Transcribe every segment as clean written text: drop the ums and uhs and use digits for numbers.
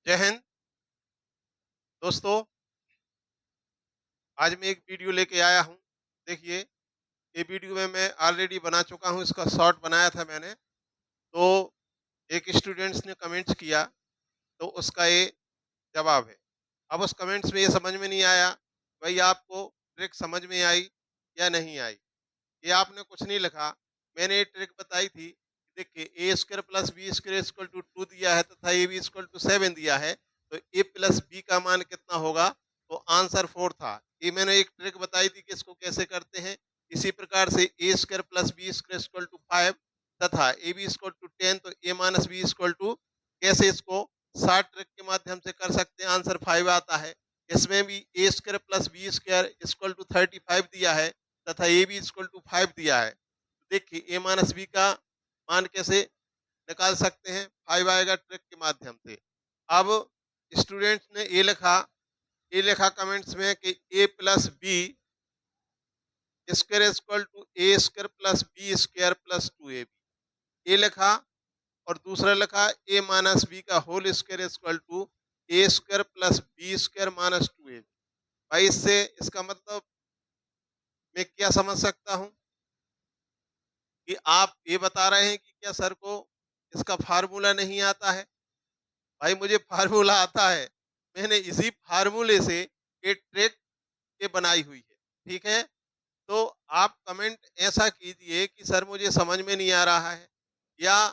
जय हिंद दोस्तों। आज मैं एक वीडियो लेके आया हूँ। देखिए, ये वीडियो में मैं ऑलरेडी बना चुका हूँ, इसका शॉर्ट बनाया था मैंने। तो एक स्टूडेंट्स ने कमेंट्स किया, तो उसका ये जवाब है। अब उस कमेंट्स में ये समझ में नहीं आया, भाई आपको ट्रिक समझ में आई या नहीं आई। ये आपने कुछ नहीं लिखा, मैंने ये ट्रिक बताई थी। देखिए, A square plus B square equal to 2 दिया है तथा ए बी इक्वल टू 7 दिया है, तो ए प्लस बी का मान कितना होगा? तो आंसर 4 था। ये मैंने एक ट्रिक बताई थी कि इसको कैसे करते हैं। इसी प्रकार से A square plus B square equal to 5 तथा ए बी इक्वल टू 10, तो A minus B equal to, कैसे इसको शॉर्ट ट्रिक के माध्यम से कर सकते हैं, आंसर 5 आता है। इसमें भी A square plus B square equal to 35 दिया है तथा ए बी इक्वल टू 5 दिया है। देखिए, ए माइनस बी का मान कैसे निकाल सकते हैं? 5 आएगा ट्रिक के माध्यम से। अब स्टूडेंट्स ने ये लिखा कमेंट्स में कि A plus B square equal to A square plus B square plus 2ab। ये लिखा, और दूसरा लिखा ए माइनस बी का whole square equal to A square plus B square minus 2ab। भाई, इससे इसका मतलब मैं क्या समझ सकता हूँ कि आप ये बता रहे हैं कि क्या सर को इसका फार्मूला नहीं आता है? भाई, मुझे फार्मूला आता है। मैंने इसी फार्मूले से ये ट्रिक ये बनाई हुई है। ठीक है? तो आप कमेंट ऐसा कीजिए कि सर मुझे समझ में नहीं आ रहा है, या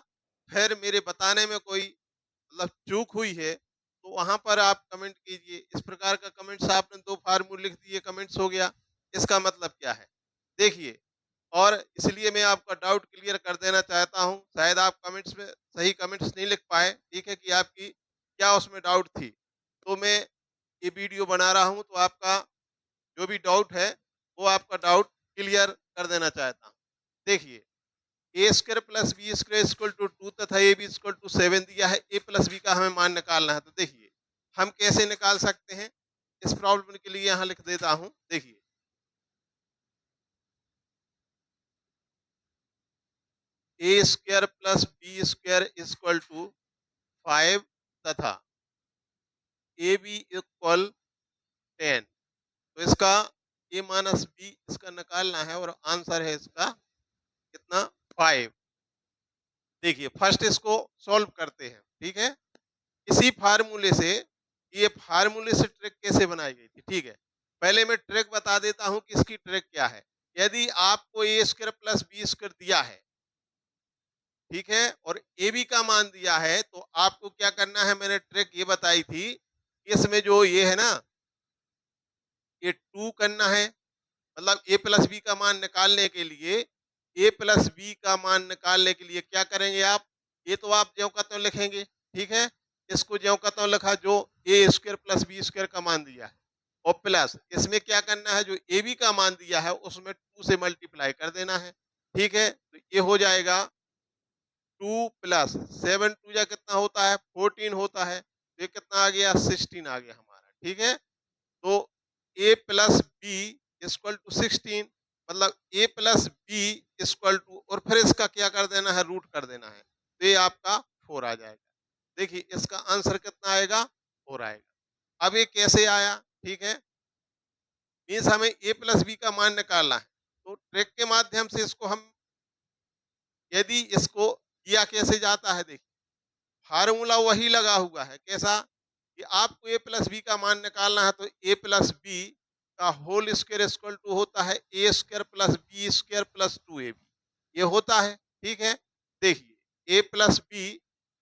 फिर मेरे बताने में कोई मतलब चूक हुई है, तो वहाँ पर आप कमेंट कीजिए। इस प्रकार का कमेंट्स आपने 2 फार्मूले लिख दिए, कमेंट्स हो गया। इसका मतलब क्या है? देखिए, और इसलिए मैं आपका डाउट क्लियर कर देना चाहता हूँ। शायद आप कमेंट्स में सही कमेंट्स नहीं लिख पाए, ठीक है, कि आपकी क्या उसमें डाउट थी। तो मैं ये वीडियो बना रहा हूँ, तो आपका जो भी डाउट है, वो आपका डाउट क्लियर कर देना चाहता हूँ। देखिए, A square plus B square equal to 2 तथा ए बी इक्वल टू 7 दिया है। ए प्लस बी का हमें मान निकालना है। तो देखिए, हम कैसे निकाल सकते हैं? इस प्रॉब्लम के लिए यहाँ लिख देता हूँ। देखिए, A square plus B square equal to 5 तथा ए बी इक्वल 10। तो इसका ए माइनस बी इसका निकालना है, और आंसर है इसका कितना? 5। देखिए, फर्स्ट इसको सॉल्व करते हैं। ठीक है? इसी फार्मूले से, ये फार्मूले से ट्रिक कैसे बनाई गई थी? ठीक है, पहले मैं ट्रिक बता देता हूं कि इसकी ट्रिक क्या है। यदि आपको ए स्क्वायर प्लस बी स्क्वायर दिया है, ठीक है, और ए बी का मान दिया है, तो आपको क्या करना है? मैंने ट्रिक ये बताई थी, इसमें जो ये है ना, ये 2 करना है। मतलब ए प्लस बी का मान निकालने के लिए, ए प्लस बी का मान निकालने के लिए क्या करेंगे आप? ये तो आप ज्यों का त्यों लिखेंगे। ठीक है, इसको ज्यों का त्यों लिखा, जो ए स्क्वायर प्लस बी स्क्वायर का मान दिया है, और प्लस इसमें क्या करना है, जो ए बी का मान दिया है उसमें 2 से मल्टीप्लाई कर देना है। ठीक है, तो ये हो जाएगा 2 प्लस 7 टू जा कितना होता है? 14 होता है। तो ये कितना आ गया? 16 आ गया हमारा। ठीक है, तो A plus B equal to 16, मतलब ए प्लस बी इक्वल टू, और फिर इसका क्या कर देना है? रूट कर देना है। तो ये आपका 4 आ जाएगा। देखिए, इसका आंसर कितना आएगा? 4 आएगा। अब ये कैसे आया? ठीक है, मीन्स हमें ए प्लस बी का मान निकालना है। तो ट्रिक के माध्यम से इसको हम, यदि इसको किया कैसे जाता है, देखिए, फार्मूला वही लगा हुआ है। कैसा? कि आपको ए प्लस बी का मान निकालना है, तो ए प्लस बी का होल स्क्वायर इक्वल टू होता है A square plus B square plus 2ab। ये होता है। ठीक है, देखिए, ए प्लस बी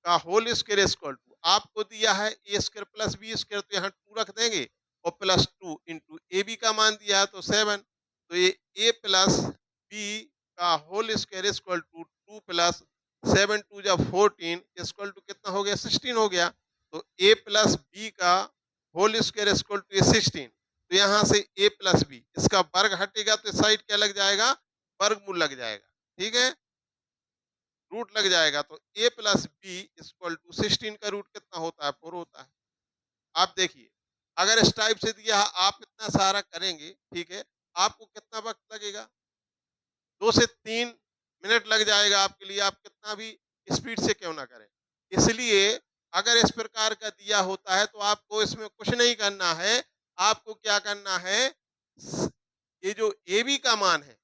का होल स्क्वायर इक्वल टू, आपको दिया है A square plus B square, तो यहाँ 2 रख देंगे, और प्लस 2 इंटू ए बी का मान दिया है तो 7। तो ये ए प्लस बी का whole square equal to 2 plus 7 two जा 14 इक्वल टू कितना हो गया? 16 हो गया। तो ए प्लस बी का होल स्क्वायर इक्वल टू 16। तो यहाँ से ए प्लस बी, इसका वर्ग हटेगा तो इस साइड क्या लग जाएगा? वर्गमूल लग जाएगा। ठीक है, रूट लग जाएगा। तो A plus B equal to 16 का रूट कितना होता है? 4 होता है। आप देखिए, अगर इस टाइप से दिया है, आप इतना सारा करेंगे, ठीक है, आपको कितना वक्त लगेगा? 2 से 3 मिनट लग जाएगा आपके लिए, आप कितना भी स्पीड से क्यों ना करें। इसलिए अगर इस प्रकार का दिया होता है तो आपको इसमें कुछ नहीं करना है, आपको क्या करना है, ये जो ए बी का मान है,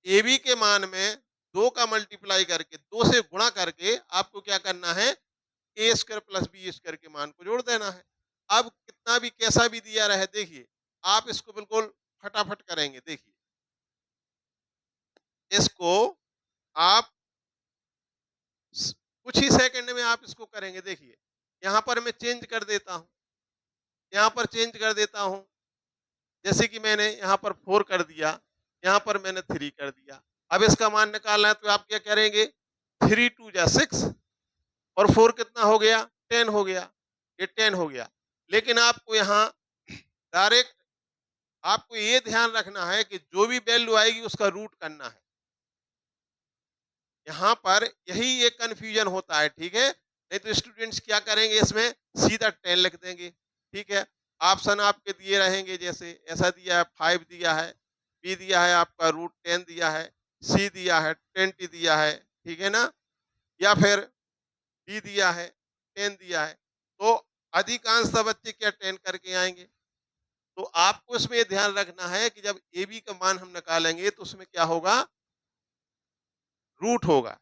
ए बी के मान में 2 का मल्टीप्लाई करके 2 से गुणा करके आपको क्या करना है, A square plus B square के मान को जोड़ देना है। अब कितना भी कैसा भी दिया रहे, देखिए आप इसको बिल्कुल फटाफट करेंगे। देखिए इसको आप कुछ ही सेकंड में आप इसको करेंगे। देखिए यहां पर मैं चेंज कर देता हूं, यहां पर चेंज कर देता हूं, जैसे कि मैंने यहाँ पर 4 कर दिया, यहाँ पर मैंने 3 कर दिया। अब इसका मान निकालना है तो आप क्या करेंगे, 3 2 जा 6 और 4 कितना हो गया, 10 हो गया, ये 10 हो गया। लेकिन आपको यहाँ डायरेक्ट आपको ये ध्यान रखना है कि जो भी वैल्यू आएगी उसका रूट करना है। यहाँ पर यही एक कंफ्यूजन होता है, ठीक है। नहीं तो स्टूडेंट्स क्या करेंगे, इसमें सीधा 10 लिख देंगे, ठीक है। ऑप्शन आपके दिए रहेंगे, जैसे ऐसा दिया है 5 दिया है, बी दिया है आपका रूट 10 दिया है, सी दिया है 20 दिया है, ठीक है ना, या फिर डी दिया है 10 दिया है। तो अधिकांश बच्चे क्या 10 करके आएंगे। तो आपको इसमें ध्यान रखना है कि जब ए बी का मान हम निकालेंगे तो उसमें क्या होगा, रूट होगा,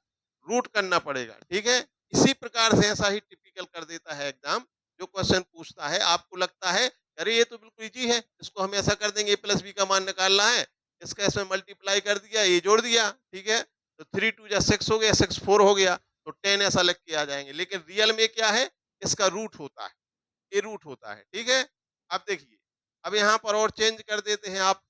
रूट करना पड़ेगा, ठीक है। इसी प्रकार से ऐसा ही टिपिकल कर देता है एग्जाम, जो क्वेश्चन पूछता है आपको लगता है अरे ये तो बिल्कुल इजी है, इसको हम ऐसा कर देंगे, ए प्लस बी का मान निकालना है, इसका इसमें मल्टीप्लाई कर दिया, ये जोड़ दिया, ठीक है। तो 3 2 जा 6 हो गया, 6 4 हो गया, तो 10 ऐसा लग के आ जाएंगे। लेकिन रियल में क्या है, इसका रूट होता है, ये रूट होता है, ठीक है। अब देखिए, अब यहाँ पर और चेंज कर देते हैं आप,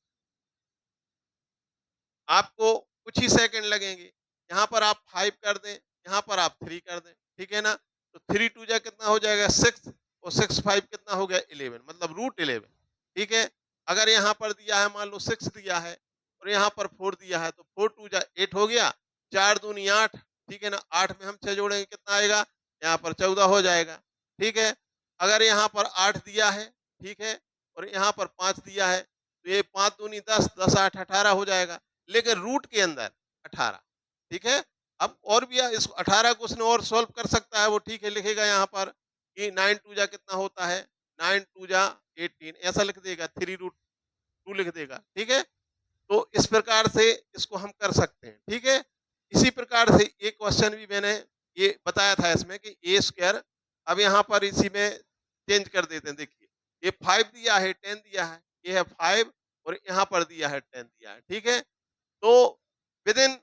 आपको कुछ ही सेकंड लगेंगे। यहाँ पर आप 5 कर दें, यहाँ पर आप 3 कर दें, ठीक है ना। तो 3 2 जा कितना हो जाएगा 6 और 6 5 कितना हो गया 11, मतलब रूट 11, ठीक है। अगर यहाँ पर दिया है, मान लो 6 दिया है और यहाँ पर 4 दिया है, तो 4 2 जा 8 हो गया, 4 दूनी 8, ठीक है ना। 8 में हम 6 जोड़ेंगे कितना आएगा, यहाँ पर 14 हो जाएगा, ठीक है। अगर यहाँ पर 8 दिया है, ठीक है, और यहाँ पर 5 दिया है, तो ये 5 दूनी 10, 10 8 18 हो जाएगा, लेकिन रूट के अंदर 18, ठीक है। अब और भी इस 18 को उसने और सॉल्व कर सकता है, वो ठीक है, लिखेगा यहाँ पर कि 9 2 जा कितना होता है, 9 2 जा 18 ऐसा लिख देगा, 3 रूट 2 लिख देगा, ठीक है। तो इस प्रकार से इसको हम कर सकते हैं, ठीक है। इसी प्रकार से एक क्वेश्चन भी मैंने ये बताया था इसमें कि ए स्क्वायर, अब यहाँ पर इसी में चेंज कर देते हैं। देखिए ये 5 दिया है, 10 दिया है, ये है 5 और यहाँ पर दिया है 10 दिया है, ठीक है। तो विद इन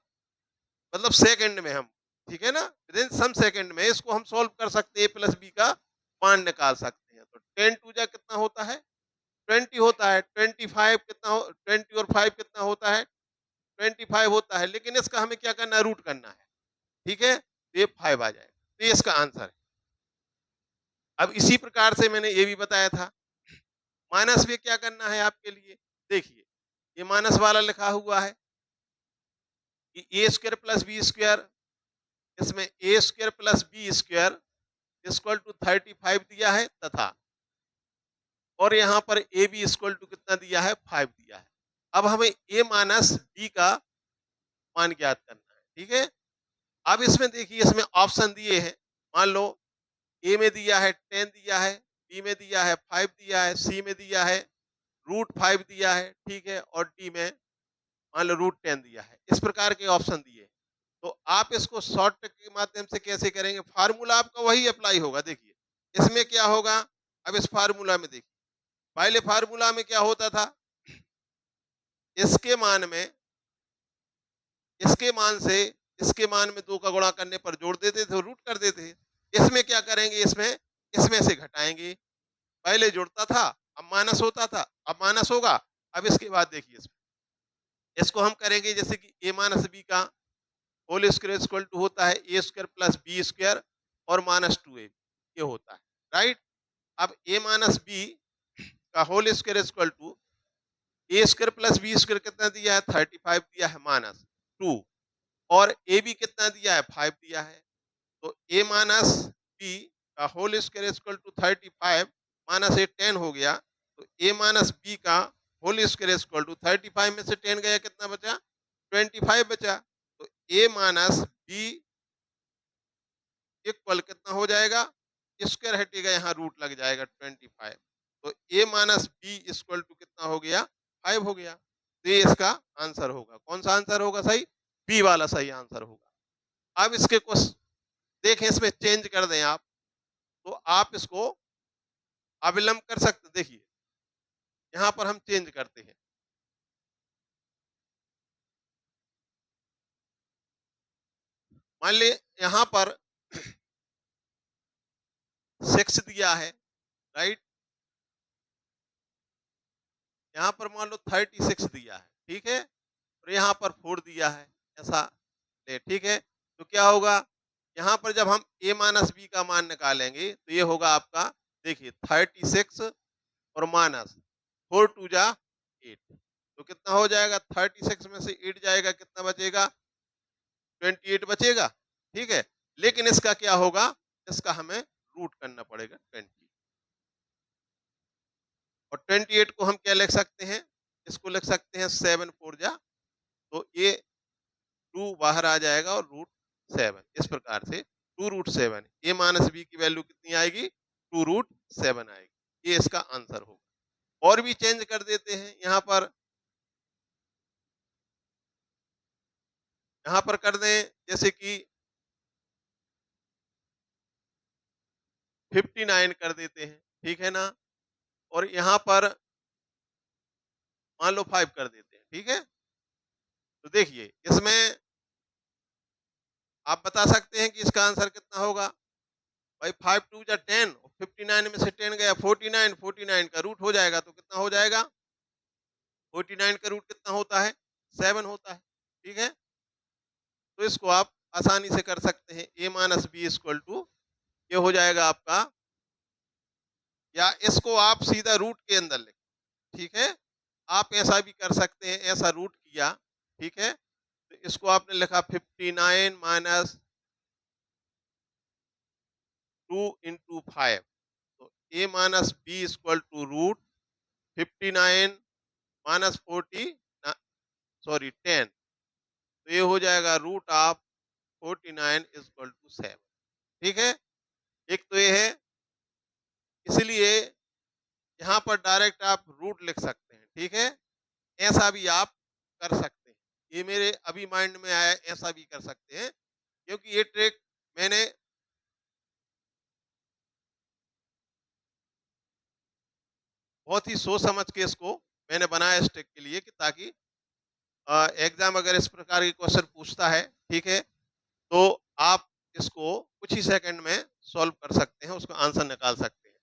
मतलब सेकंड में हम, ठीक है ना, विद इन सम सेकंड में इसको हम सॉल्व कर सकते हैं, ए प्लस बी का मान निकाल सकते हैं। तो 10 2 जा कितना होता है, 20 होता है, 25 कितना हो, 20 और 5 कितना होता है, 25 होता है। लेकिन इसका हमें क्या करना है, रूट करना है, ठीक है। तो ये 5 आ जाएगा, तो ये इसका आंसर है। अब इसी प्रकार से मैंने ये भी बताया था, माइनस में क्या करना है आपके लिए। देखिए ये माइनस वाला लिखा हुआ है कि A square plus B square, इसमें A square plus B square equal to 35 दिया है, तथा और यहाँ पर ए बी इक्वल टू कितना दिया है, 5 दिया है। अब हमें ए माइनस बी का मान ज्ञात करना है, ठीक है। अब इसमें देखिए, इसमें ऑप्शन दिए हैं, मान लो ए में दिया है 10 दिया है, बी में दिया है 5 दिया है, सी में दिया है रूट 5 दिया है, ठीक है, और डी में मान लो रूट 10 दिया है। इस प्रकार के ऑप्शन दिए। तो आप इसको शॉर्ट के माध्यम से कैसे करेंगे, फार्मूला आपका वही अप्लाई होगा। देखिए इसमें क्या होगा, अब इस फार्मूला में देखिए, पहले फार्मूला में क्या होता था, इसके मान में, इसके मान से इसके मान में 2 का गुणा करने पर जोड़ देते थे, रूट कर देते थे। इसमें क्या करेंगे, इसमें इसमें से घटाएंगे, पहले जुड़ता था अब माइनस होता था, अब माइनस होगा। अब इसके बाद देखिए इसको हम करेंगे, जैसे कि ए माइनस बी का होल स्क्वायर इक्वल टू होता है A square plus B square और माइनस 2 ए, ये होता है, राइट। अब ए माइनस बी का whole square equal to A square plus B square कितना दिया है, 35 दिया है माइनस 2, और ए बी कितना दिया है, 5 दिया है। तो ए माइनस बी का whole square equal to 35 minus A 10 हो गया। तो ए माइनस बी का होल स्क्वायर इक्वल टू 35 में से 10 गया, कितना बचा, 25 बचा। तो ए माइनस बी इक्वल कितना हो जाएगा, स्क्वायर हटेगा, यहाँ रूट लग जाएगा 25। तो a minus B equal to कितना हो गया, 5 हो गया। तो ये इसका आंसर होगा। कौन सा आंसर होगा सही, बी वाला सही आंसर होगा। अब इसके कुछ देखें, इसमें चेंज कर दें आप, तो आप इसको अविलंब कर सकते। देखिए यहाँ पर हम चेंज करते हैं, मान ली यहाँ पर 6 दिया है, राइट, यहाँ पर मान लो 36 दिया है, ठीक है, और यहाँ पर 4 दिया है, ऐसा ले, ठीक है। तो क्या होगा, यहाँ पर जब हम a माइनस बी का मान निकालेंगे तो ये होगा आपका, देखिए 36 और माइनस 4 टू जा 8, तो कितना हो जाएगा, 36 में से 8 जाएगा, कितना बचेगा, 28 बचेगा, ठीक है। लेकिन इसका क्या होगा, इसका हमें रूट करना पड़ेगा 20, और 28 को हम क्या लिख सकते हैं, इसको लिख सकते हैं 7 4 जा, तो ये 2 बाहर आ जाएगा और रूट 7, इस प्रकार से 2 रूट 7, ए माइनस बी की वैल्यू कितनी आएगी, 2 रूट 7 आएगी। ये इसका आंसर होगा। और भी चेंज कर देते हैं, यहाँ पर कर दें, जैसे कि 59 कर देते हैं, ठीक है ना, और यहाँ पर मान लो 5 कर देते हैं, ठीक है। तो देखिए इसमें आप बता सकते हैं कि इसका आंसर कितना होगा। भाई 5 2 जा 10, 59 में से 10 गया 49, 49 का रूट हो जाएगा, तो कितना हो जाएगा, 49 का रूट कितना होता है, 7 होता है, ठीक है। तो इसको आप आसानी से कर सकते हैं, a minus B equal to, ये हो जाएगा आपका, या इसको आप सीधा रूट के अंदर लिख, ठीक है। आप ऐसा भी कर सकते हैं, ऐसा रूट किया, ठीक है, तो इसको आपने लिखा 59 माइनस 2 इंटू 5, तो a minus B equal to root 59 minus 40, sorry 10, तो ये हो जाएगा रूट ऑफ 49 इक्वल टू 7, ठीक है। एक तो ये है, इसलिए यहाँ पर डायरेक्ट आप रूट लिख सकते हैं, ठीक है। ऐसा भी आप कर सकते हैं, ये मेरे अभी माइंड में आया, ऐसा भी कर सकते हैं, क्योंकि ये ट्रिक मैंने बहुत ही सोच समझ के इसको मैंने बनाया इस ट्रिक के लिए, कि ताकि एग्जाम अगर इस प्रकार के क्वेश्चन पूछता है, ठीक है, तो आप इसको कुछ ही सेकंड में सॉल्व कर सकते हैं, उसका आंसर निकाल सकते हैं।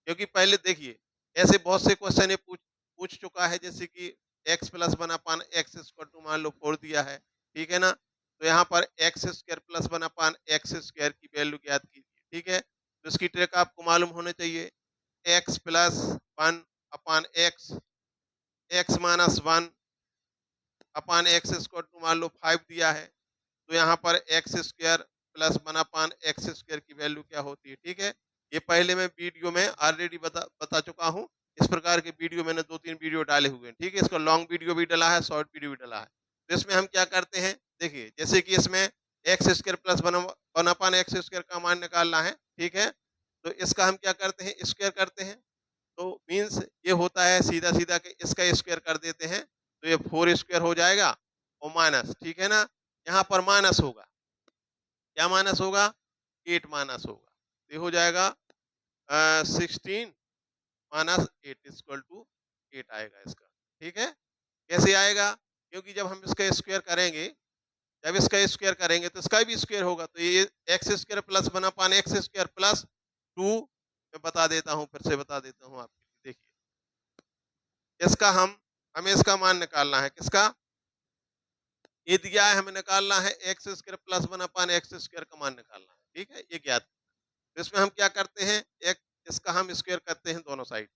क्योंकि पहले देखिए ऐसे बहुत से क्वेश्चन ये पूछ पूछ चुका है, जैसे कि x plus one upon x square to मान लो 4 दिया है, ठीक है ना, तो यहाँ पर x square plus one upon x square की वैल्यू ज्ञात कीजिए, ठीक है। तो इसकी ट्रिक आपको मालूम होने चाहिए, x plus one upon x, x minus one upon x square to मान लो 5 दिया है, तो यहाँ पर x square plus one upon x square की वैल्यू क्या होती है, ठीक है। ये पहले मैं वीडियो में ऑलरेडी बता चुका हूँ। इस प्रकार के वीडियो मैंने 2-3 वीडियो डाले हुए हैं, ठीक है। इसका लॉन्ग वीडियो भी डला है, शॉर्ट वीडियो भी डला है। तो इसमें हम क्या करते हैं, देखिए जैसे कि इसमें x square plus one upon x square का मान निकालना है, ठीक है। तो इसका हम क्या करते हैं, स्क्वायर करते हैं, तो मीन्स ये होता है सीधा सीधा कि इसका स्क्वायर कर देते हैं, तो ये 4 स्क्वायर हो जाएगा, और माइनस, ठीक है ना, यहाँ पर माइनस होगा, क्या माइनस होगा, 8 माइनस होगा, तो ये हो जाएगा 16 माइनस 8 इक्वल टू 8 आएगा इसका, ठीक है। कैसे आएगा, क्योंकि जब हम इसका स्क्वायर करेंगे, जब इसका स्क्वायर करेंगे तो इसका भी स्क्वायर होगा, तो ये x square plus one upon x square plus 2, मैं बता देता हूँ, फिर से बता देता हूँ आपके लिए। देखिए इसका हमें इसका मान निकालना है, किसका, ये दिया है, हमें निकालना है x square plus one upon x square का मान निकालना है, ठीक है, ये ज्ञात। तो इसमें हम क्या करते हैं, एक इसका हम स्क्वायर करते हैं दोनों साइड,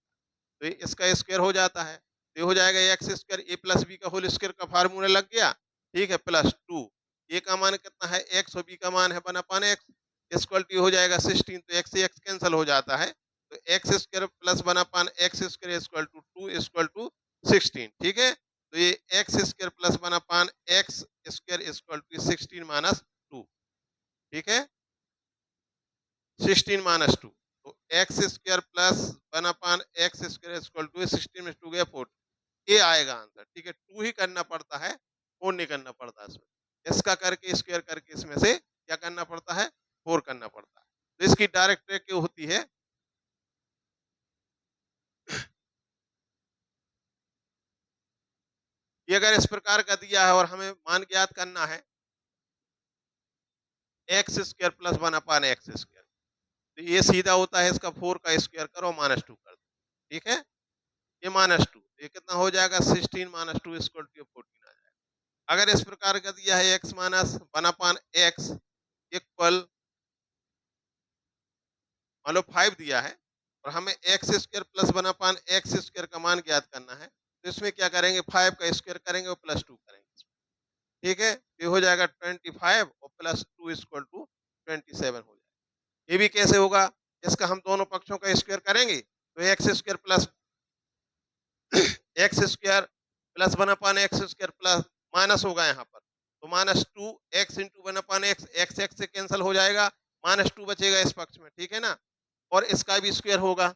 तो ये इसका स्क्वायर हो जाता है, तो ये हो जाएगा एक्स स्क्वायर ए प्लस बी का होल स्क्वायर का फार्मूला लग गया, ठीक है, प्लस 2, ए का मान कितना है एक्स और बी का मान है one upon x, equal to हो जाएगा 16, तो एक्स से एक्स कैंसिल हो जाता है, तो x square plus one upon x square equal to 2 equal to 16, ठीक है। तो ये x square plus one upon x square equal to 16 minus 2, ठीक है, 16 minus 2, x square plus 1/x square equal to 16 में 2 गया 4, ये आएगा आंसर। ठीक है, 2 ही करना पड़ता है, 4 नहीं करना पड़ता इसमें। इसका करके स्क्वायर करके इसमें से क्या करना पड़ता है, 4 करना पड़ता है। तो इसकी डायरेक्ट ट्रिक क्या होती है, ये अगर इस प्रकार का दिया है और हमें मान ज्ञात करना है x square plus 1/x square, तो ये सीधा होता है इसका 4 का स्क्वायर करो -2 कर दो। ठीक है, ये -2, ये कितना हो जाएगा 16 -2 इक्वल टू 14 आ जाएगा। अगर इस प्रकार का दिया है x माइनस 1/x इक्वल मान लो 5 दिया है और हमें x square plus 1/x square का मान ज्ञात करना है, तो इसमें क्या करेंगे 5 का स्क्वायर करेंगे और +2 करेंगे। ठीक है, ये हो जाएगा 25 और +2 इक्वल टू 27 हो जाएगा। ये भी कैसे होगा, इसका हम दोनों पक्षों का स्क्वायर करेंगे तो x square plus x square plus 1/x square plus minus होगा यहाँ पर, तो -2x into 1/x, x x से कैंसिल हो जाएगा, -2 बचेगा इस पक्ष में। ठीक है ना, और इसका भी स्क्वायर होगा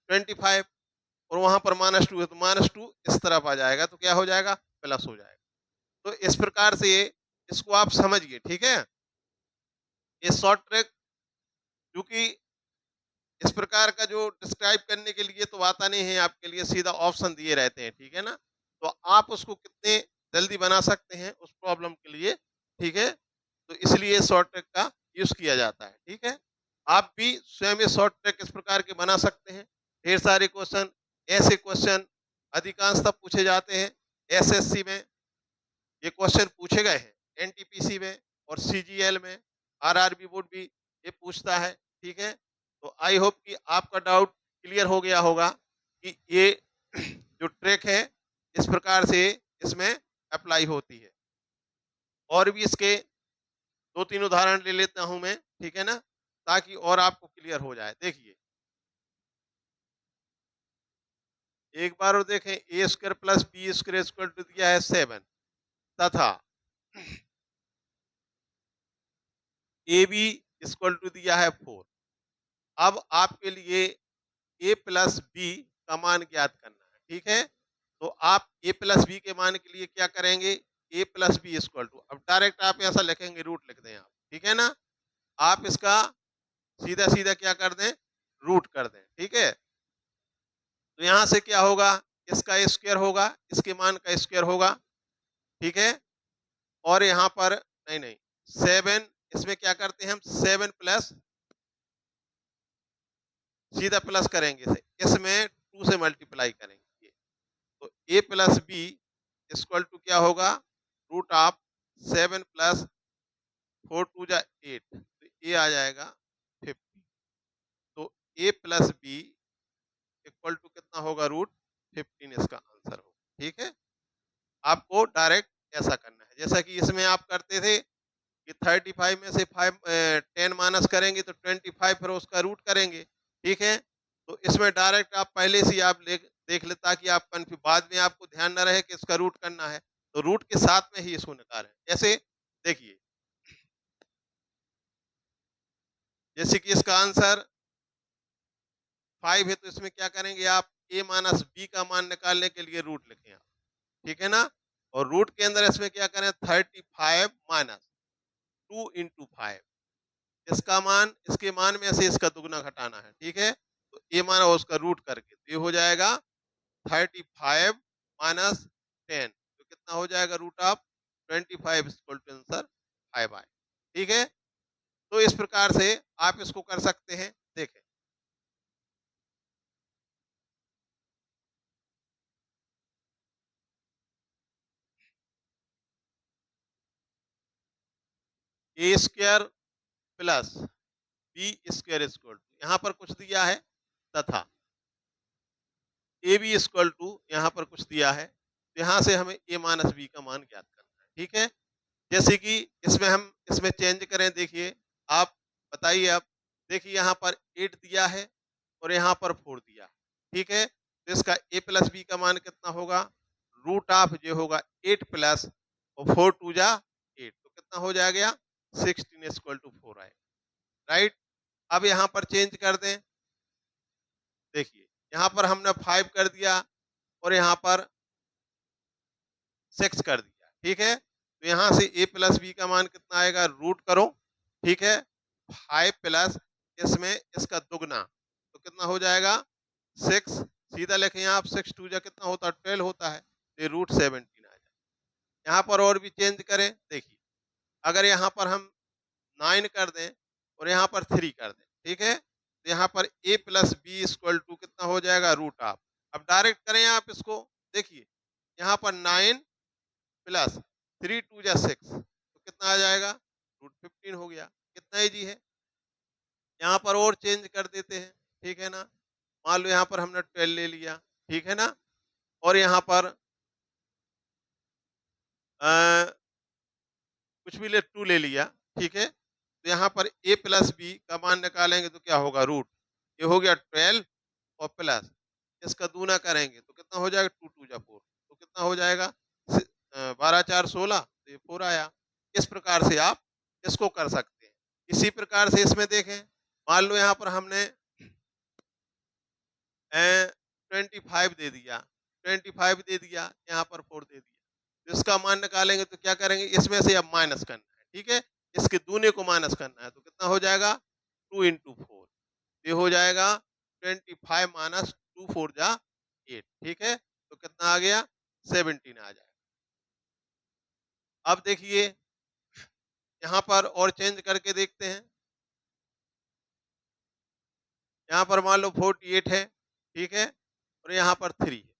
25 और वहां पर -2 है तो -2 इस तरफ आ जाएगा, तो क्या हो जाएगा प्लस हो जाएगा। तो इस प्रकार से ये इसको आप समझिए। ठीक है, ये शॉर्ट ट्रिक क्योंकि इस प्रकार का जो डिस्क्राइब करने के लिए तो आता नहीं है आपके लिए, सीधा ऑप्शन दिए रहते हैं। ठीक है ना, तो आप उसको कितने जल्दी बना सकते हैं उस प्रॉब्लम के लिए। ठीक है, तो इसलिए शॉर्ट ट्रिक का यूज किया जाता है। ठीक है, आप भी स्वयं ये शॉर्ट ट्रिक इस प्रकार के बना सकते हैं। ढेर सारे क्वेश्चन, ऐसे क्वेश्चन अधिकांशतः पूछे जाते हैं एसएससी में, ये क्वेश्चन पूछे गए हैं एनटीपीसी में और सीजीएल में, आरआरबी बोर्ड भी ये पूछता है। ठीक है, तो आई होप कि आपका डाउट क्लियर हो गया होगा कि ये जो ट्रिक है इस प्रकार से इसमें अप्लाई होती है। और भी इसके 2-3 उदाहरण ले लेता हूं मैं। ठीक है ना, ताकि और आपको क्लियर हो जाए। देखिए एक बार और देखें, A square plus B square equal to दिया है 7 तथा ए बी इक्वल टू दिया है 4। अब आपके लिए ए प्लस बी का मान ज्ञात करना है। ठीक है, तो आप ए प्लस बी के मान के लिए क्या करेंगे, ए प्लस बी इक्वल टू, अब डायरेक्ट आप ऐसा लिखेंगे, रूट लिख दें आप। ठीक है ना, आप इसका सीधा सीधा क्या कर दें, रूट कर दें। ठीक है, तो यहां से क्या होगा, इसका स्क्वायर होगा, इसके मान का स्क्वायर होगा। ठीक है, और यहाँ पर नहीं नहीं 7, इसमें क्या करते हैं हम 7 प्लस, सीधा प्लस करेंगे इसे, इसमें 2 से मल्टीप्लाई करेंगे, तो A plus B equal to क्या होगा, रूट ऑफ 7 प्लस 4 टू जा 8, तो ये आ जाएगा 50। तो A plus B equal to कितना होगा, रूट 15 इसका आंसर होगा। ठीक है, आपको डायरेक्ट ऐसा करना है जैसा कि इसमें आप करते थे कि 35 में से 10 माइनस करेंगे तो 25, फिर उसका रूट करेंगे। ठीक है, तो इसमें डायरेक्ट आप पहले से ही आप देख ले, ताकि आप बाद में आपको ध्यान न रहे कि इसका रूट करना है, तो रूट के साथ में ही इसको निकालें। जैसे देखिए, जैसे कि इसका आंसर 5 है, तो इसमें क्या करेंगे आप, ए माइनस बी का मान निकालने के लिए रूट लिखें आप। ठीक है ना, और रूट के अंदर इसमें क्या करें, 35 माइनस 2 इंटू 5, इसका मान इसके मान में से इसका दुगना घटाना है। ठीक है, तो ये मान और उसका रूट करके, तो ये हो जाएगा 35 माइनस 10, तो कितना हो जाएगा, root of 25 equal to answer 5 आए। ठीक है, तो इस प्रकार से आप इसको कर सकते हैं। देखें, A square plus B square equal to, यहाँ पर कुछ दिया है, तथा ए बी इक्वल टू यहाँ पर कुछ दिया है, तो यहाँ से हमें ए माइनस बी का मान ज्ञात करना है। ठीक है, जैसे कि इसमें हम इसमें चेंज करें, देखिए आप बताइए, अब देखिए यहाँ पर 8 दिया है और यहाँ पर 4 दिया है। ठीक है, तो इसका ए प्लस बी का मान कितना होगा, रूट ऑफ जो होगा 8 प्लस और 4 टू जा 8, तो कितना हो जाएगा 16 इक्वल टू 4 आए। राइट, अब यहाँ पर चेंज कर दें, देखिए यहाँ पर हमने 5 कर दिया और यहाँ पर 6 कर दिया, ठीक है। तो यहाँ से a प्लस बी का मान कितना आएगा, रूट करो, ठीक है। 5 प्लस इसमें इसका दुगना, तो कितना हो जाएगा 6, सीधा लिखें यहाँ आप 6 2 जा कितना होता है 12 होता है, तो ये रूट 17 आ जाए। यहाँ पर और भी चेंज करें, देखिए अगर यहाँ पर हम 9 कर दें और यहाँ पर 3 कर दें, ठीक है, तो यहाँ पर a plus B equal to कितना हो जाएगा रूट ऑफ। अब डायरेक्ट करें आप इसको, देखिए यहाँ पर 9 प्लस 3 2 जा 6, तो कितना आ जाएगा रूट 15 हो गया। कितना इजी है। यहाँ पर और चेंज कर देते हैं, ठीक है ना। मान लो यहाँ पर हमने 12 ले लिया, ठीक है ना, और यहाँ पर अ, कुछ भी 2 ले लिया, ठीक है। तो यहाँ पर a प्लस बी का मान निकालेंगे तो क्या होगा रूट, ये हो गया 12 और प्लस इसका दूना करेंगे तो कितना हो जाएगा 2 2 जा 4, तो कितना हो जाएगा 12 4 16, तो ये 4 आया। इस प्रकार से आप इसको कर सकते हैं। इसी प्रकार से इसमें देखें, मान लो यहाँ पर हमने 25 दे दिया, 25 दे दिया, यहाँ पर 4 दे दिया, तो इसका मान निकालेंगे तो क्या करेंगे, इसमें से अब माइनस करना है, ठीक है, इसके दूने को माइनस करना है, तो कितना हो जाएगा 2 इंटू 4, ये हो जाएगा 25 माइनस 2 4 जा 8, ठीक है, तो कितना आ गया 17 आ जाएगा। अब देखिए यहाँ पर और चेंज करके देखते हैं, यहाँ पर मान लो 48 है, ठीक है, और यहाँ पर 3 है,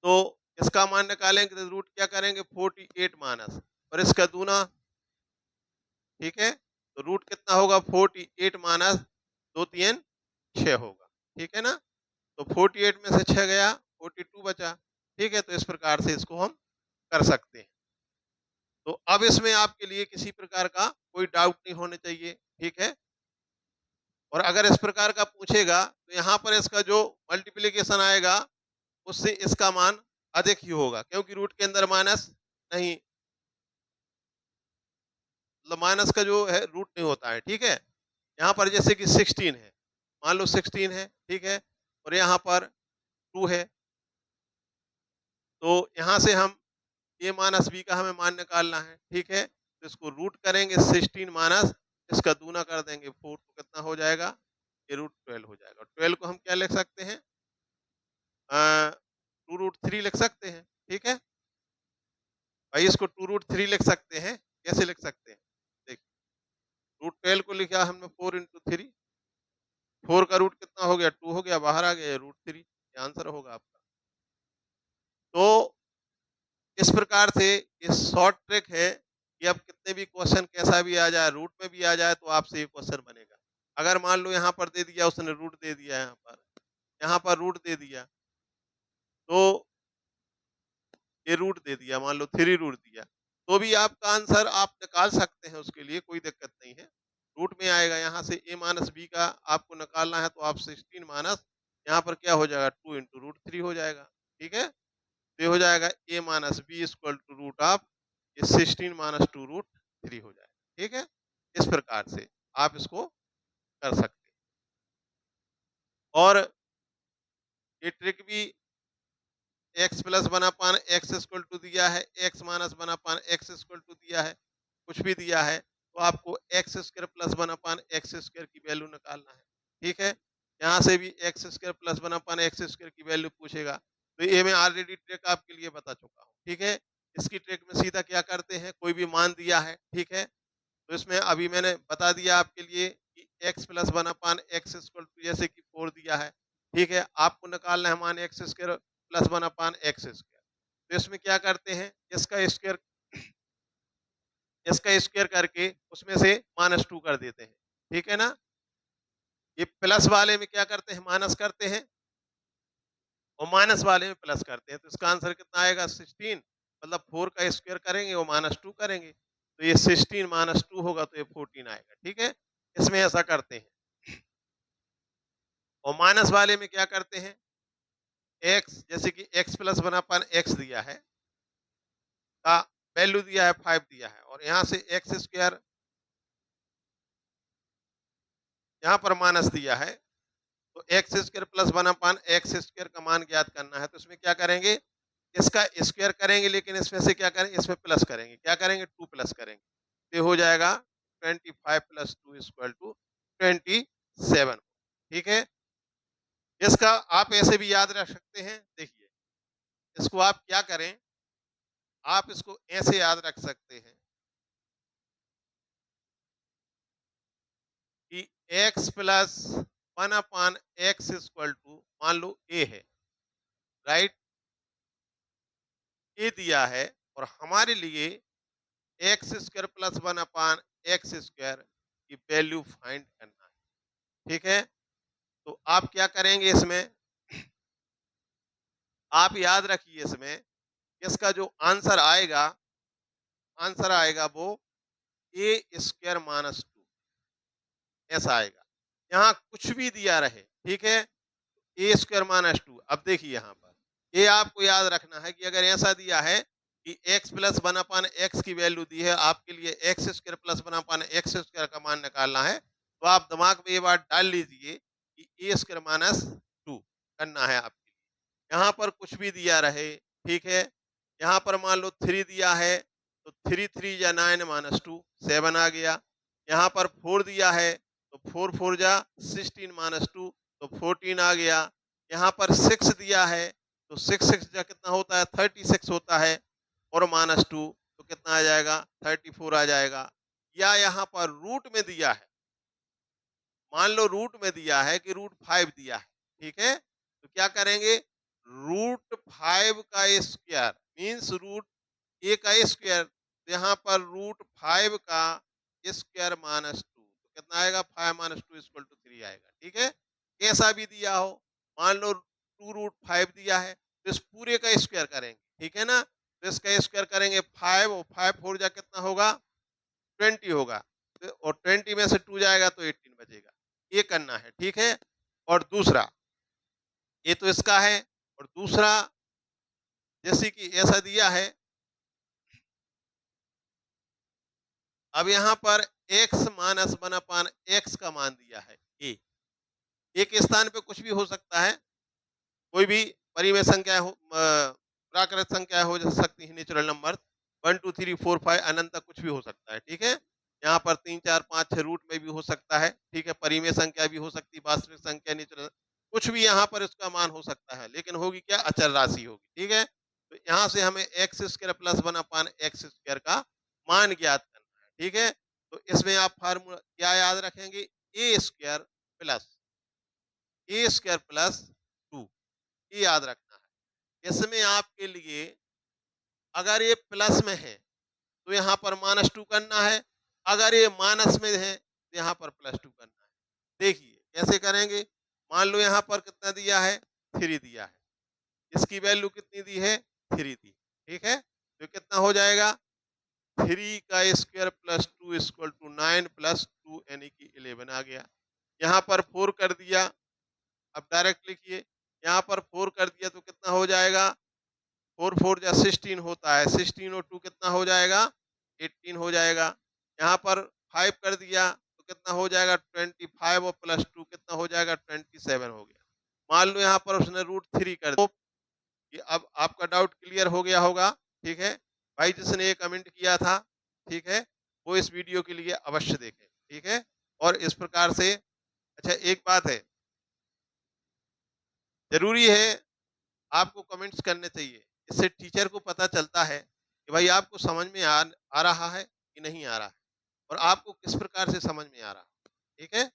तो इसका मान निकालेंगे तो रूट क्या करेंगे 48 माइनस और इसका दूना, ठीक है, तो रूट कितना होगा 48 माइनस 2 3 6 होगा, ठीक है ना। तो 48 में से 6 गया 42 बचा, ठीक है, तो इस प्रकार से इसको हम कर सकते हैं। तो अब इसमें आपके लिए किसी प्रकार का कोई डाउट नहीं होने चाहिए, ठीक है। और अगर इस प्रकार का पूछेगा तो यहाँ पर इसका जो मल्टीप्लीकेशन आएगा उससे इसका मान अधिक ही होगा, क्योंकि रूट के अंदर माइनस नहीं, मतलब माइनस का जो है रूट नहीं होता है, ठीक है। यहाँ पर जैसे कि 16 है, मान लो 16 है, ठीक है, और यहाँ पर 2 है, तो यहाँ से हम a माइनस बी का हमें मान निकालना है, ठीक है, तो इसको रूट करेंगे 16 माइनस इसका दूना कर देंगे 4, तो कितना हो जाएगा ये रूट 12 हो जाएगा। 12 को हम क्या लिख सकते हैं, 2 रूट 3 लिख सकते हैं, ठीक है भाई, इसको 2 रूट 3 लिख सकते हैं। कैसे लिख सकते हैं, देखिए रूट 12 को लिखा हमने 4 इंटू 3, 4 का रूट कितना हो गया 2 हो गया, बाहर आ गया रूट 3, ये आंसर होगा आपका। तो इस प्रकार से ये शॉर्ट ट्रिक है कि अब कितने भी क्वेश्चन कैसा भी आ जाए, रूट में भी आ जाए तो आपसे ये क्वेश्चन बनेगा। अगर मान लो यहाँ पर दे दिया उसने रूट दे दिया, यहाँ पर रूट दे दिया, तो ये रूट दे दिया, मान लो 3 रूट दिया, तो भी आपका आंसर आप निकाल सकते हैं, उसके लिए कोई दिक्कत नहीं है। रूट में आएगा, यहाँ से a माइनस बी का आपको निकालना है तो आप 16 माइनस यहाँ पर क्या हो जाएगा 2 इंटू रूट 3 हो जाएगा, ठीक है। तो ये हो जाएगा a minus B equal to root of ये 16 माइनस 2 रूट 3 हो जाएगा, ठीक है। इस प्रकार से आप इसको कर सकते हैं। और ये ट्रिक भी एक्स प्लस बना पान एक्स इक्वल टू दिया है, एक्स माइनस बना पान एक्स इक्वल टू दिया है, कुछ भी दिया है तो आपको एक्स स्क्वायर प्लस बना पान एक्स स्क्वायर की वैल्यू निकालना है, ठीक है। यहाँ से भी एक्स स्क्वायर प्लस बना पान एक्स स्क्वायर की वैल्यू पूछेगा, तो ये मैं ऑलरेडी ट्रिक आपके लिए बता चुका हूँ, ठीक है। इसकी ट्रिक में सीधा क्या करते हैं, कोई भी मान दिया है, ठीक है, तो इसमें अभी मैंने बता दिया आपके लिए कि एक्स प्लस बना पान एक्स इक्वल टू जैसे कि 4 दिया है, ठीक है, आपको निकालना है मान x square plus one upon x square. तो इसमें क्या करते हैं, इसका स्क्वायर करके उसमें से -2 कर देते हैं, ठीक है ना। ये प्लस वाले में क्या करते हैं, माइनस करते हैं, और माइनस वाले में प्लस करते हैं, तो इसका आंसर कितना आएगा 16, मतलब 4 का स्क्वायर करेंगे वो -2 करेंगे, तो ये 16 -2 होगा तो ये 14 आएगा, ठीक है। इसमें ऐसा करते हैं। और माइनस वाले में क्या करते हैं, एक्स जैसे कि x plus one upon x दिया है का वैल्यू दिया है 5 दिया है, और यहाँ से एक्स स्क्वायर यहाँ पर माइनस दिया है, तो x square plus 1 x square का मान ज्ञात करना है, तो इसमें क्या करेंगे, इसका स्क्वायर करेंगे, लेकिन इसमें से क्या करेंगे, इसमें प्लस करेंगे, क्या करेंगे, 2 प्लस करेंगे, तो ये हो जाएगा 25 प्लस 2 इक्वल टू 27। ठीक है, इसका आप ऐसे भी याद रख सकते हैं। देखिए, इसको आप क्या करें, आप इसको ऐसे याद रख सकते हैं कि x plus 1/x equal to, मान लो a है, राइट, a दिया है, और हमारे लिए x square plus 1/x square की वैल्यू फाइंड करना है। ठीक है, तो आप क्या करेंगे, इसमें आप याद रखिए, इसमें इसका जो आंसर आएगा वो ए स्क्वायर माइनस 2, ऐसा आएगा। यहाँ कुछ भी दिया रहे, ठीक है, ए स्क्वायर माइनस 2। अब देखिए यहाँ पर ये आपको याद रखना है कि अगर ऐसा दिया है कि x प्लस 1/x की वैल्यू दी है, आपके लिए x square plus 1/x square का मान निकालना है, तो आप दिमाग में ये बात डाल लीजिए कि ए स्क्वायर माइनस 2 करना है आपके लिए। यहाँ पर कुछ भी दिया रहे, ठीक है, यहाँ पर मान लो 3 दिया है, तो 3 3 या 9 माइनस 2 7 आ गया। यहाँ पर 4 दिया है, तो 4 4 जा 16 माइनस 2, तो 14 आ गया। यहाँ पर 6 दिया है, तो 6 6 जा कितना होता है, 36 होता है, और माइनस 2 तो कितना आ जाएगा, 34 आ जाएगा। या यहाँ पर रूट में दिया है, मान लो रूट में दिया है कि रूट 5 दिया है, ठीक है, तो क्या करेंगे, रूट 5 का स्क्वायर मीन्स रूट ए का स्क्वायर, तो यहाँ पर रूट 5 का स्क्वायर माइनस 2, तो कितना आएगा, 5 माइनस 2 इक्वल टू 3 आएगा। ठीक है, कैसा भी दिया हो, मान लो 2 रूट 5 दिया है, तो इस पूरे का स्क्वायर करेंगे, ठीक है ना, तो इसका स्क्वायर करेंगे 5, और 5 4 जा कितना होगा, 20 होगा, और 20 में से 2 जाएगा तो 18 बचेगा। ये करना है, ठीक है। और दूसरा, ये तो इसका है, और दूसरा जैसे कि ऐसा दिया है, अब यहाँ पर x माइनस 1/x का मान दिया है a, एक स्थान पे कुछ भी हो सकता है, कोई भी परिमेय संख्या हो, प्राकृत संख्या हो सकती है, नेचुरल नंबर 1 2 3 4 5 अनंत तक कुछ भी हो सकता है। ठीक है, यहाँ पर 3 4 5 6 रूट में भी हो सकता है। ठीक है, परिमेय संख्या भी हो सकती है, वास्तविक संख्या, नेचुरल, कुछ भी यहाँ पर इसका मान हो सकता है, लेकिन होगी क्या, अचर राशि होगी। ठीक है, तो यहाँ से हमें x square plus 1/x square का मान ज्ञात करना है। ठीक है, तो इसमें आप फार्मूला क्या याद रखेंगे, ए स्क्वायर प्लस 2, ये याद रखना है। इसमें आपके लिए अगर ये प्लस में है तो यहाँ पर माइनस 2 करना है, अगर ये माइनस में है तो यहाँ पर प्लस 2 करना है। देखिए कैसे करेंगे, मान लो यहाँ पर कितना दिया है, 3 दिया है, इसकी वैल्यू कितनी दी है, 3 दी। ठीक है, तो कितना हो जाएगा, 3 का square plus 2 equal to 9 plus 2 यानी कि 11 आ गया। यहाँ पर 4 कर दिया, अब डायरेक्ट लिखिए, यहाँ पर 4 कर दिया तो कितना हो जाएगा, 4 4 जा 16 होता है, 16 और 2 कितना हो जाएगा, 18 हो जाएगा। यहाँ पर 5 कर दिया तो कितना हो जाएगा, 25, और प्लस 2 कितना हो जाएगा, 27 हो गया। मान लो यहाँ पर उसने रूट 3 कर दिया, कि अब आपका डाउट क्लियर हो गया होगा। ठीक है, भाई जिसने ये कमेंट किया था, ठीक है, वो इस वीडियो के लिए अवश्य देखें। ठीक है, और इस प्रकार से, अच्छा एक बात है, जरूरी है आपको कमेंट्स करने चाहिए, इससे टीचर को पता चलता है कि भाई आपको समझ में आ रहा है कि नहीं आ रहा है, और आपको किस प्रकार से समझ में आ रहा है। ठीक है,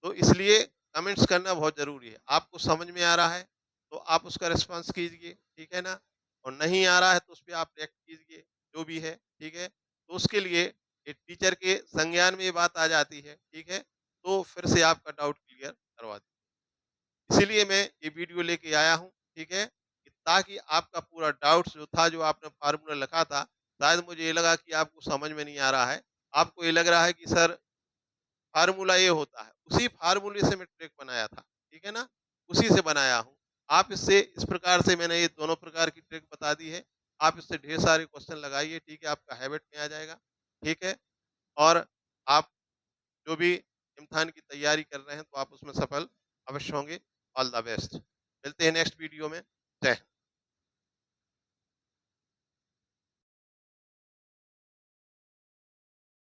तो इसलिए कमेंट्स करना बहुत जरूरी है। आपको समझ में आ रहा है तो आप उसका रिस्पॉन्स कीजिए, ठीक है ना, और नहीं आ रहा है तो उस पर आप रिएक्ट कीजिए, जो भी है। ठीक है, तो उसके लिए एक टीचर के संज्ञान में ये बात आ जाती है। ठीक है, तो फिर से आपका डाउट क्लियर करवा दी, इसीलिए मैं ये वीडियो लेके आया हूँ। ठीक है, कि ताकि आपका पूरा डाउट्स जो था, जो आपने फार्मूला लिखा था, शायद मुझे ये लगा कि आपको समझ में नहीं आ रहा है, आपको ये लग रहा है कि सर फार्मूला ये होता है, उसी फार्मूले से मैं ट्रिक बनाया था। ठीक है ना, उसी से बनाया हूँ। आप इससे इस प्रकार से मैंने ये दोनों प्रकार की ट्रिक बता दी है, आप इससे ढेर सारे क्वेश्चन लगाइए। ठीक है, आपका हैबिट में आ जाएगा। ठीक है, और आप जो भी इम्तिहान की तैयारी कर रहे हैं तो आप उसमें सफल अवश्य होंगे। All the best. मिलते हैं नेक्स्ट वीडियो में। जय हिंद।